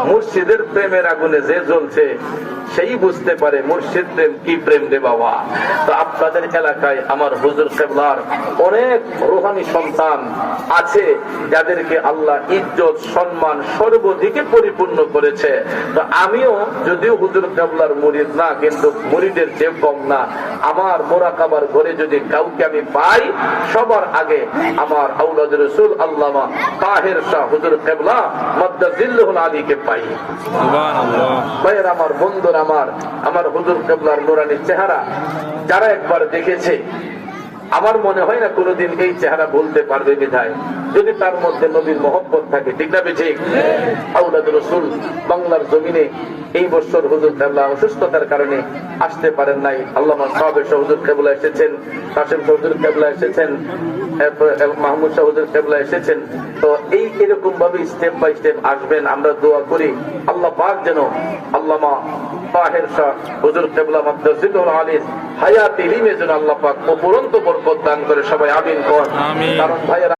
মুর্শিদের প্রেমের আগুনে যে জ্বলছে সেই বুঝতে পারে মুর্শিদ প্রেম কি প্রেম রে বাবা। তো আপনাদের এলাকায় আমার হুজুর কেবলার অনেক রুহানি সন্তান আছে যাদেরকে আল্লাহ ইজ্জত সম্মান সর্বদিকে পরিপূর্ণ করেছে। তো আমিও যদিও হুজুর কেবলার মুরিদ না, কিন্তু মুরিদের চেয়ে কম না। আমার মোরাকাবার ঘরে যদি কাউকে আমি পাই, সবার আগে আমার আওলাদ রাসূল আল্লামা তাহের শাহ হুজুর কেবলা মাদ্দাজিল্লাহুল আলীকে পাই। সুবহানাল্লাহ। ভাইয়ের আমার, বন্ধুরা আমার, আমার হুজুর কেবলার নুরানি চেহারা যারা একবার দেখেছে, আমার মনে হয় না কোনোদিন এই চেহারা বলতে পারবে বিধায়, যদি তার মধ্যে নবীর মহব্বত থাকে। ঠিক না ঠিক? আওলাদ রাসূল বাংলার জমিনে এই বছর হুজুর কেবলা অসুস্থতার কারণে আসতে পারেন নাই। আল্লামা সাহেব হুজুর কেবলা এসেছেন, কাসেম হুজুর কেবলা এসেছেন, মাহমুদ শাহ হুজুর কেবলা এসেছেন। তো এই এরকম ভাবে স্টেপ বাই স্টেপ আসবেন। আমরা দোয়া করি আল্লাহ পাক যেন আল্লামা তাহের শাহ হুজুর কেবলা মাদ্দাজিল্লাহুল আলীর হায়াত ইলমে যেন আল্লাহ পাক অপরন্ত বরকত দান করে। সবাই আমিন কোন। কারণ ভাইয়েরা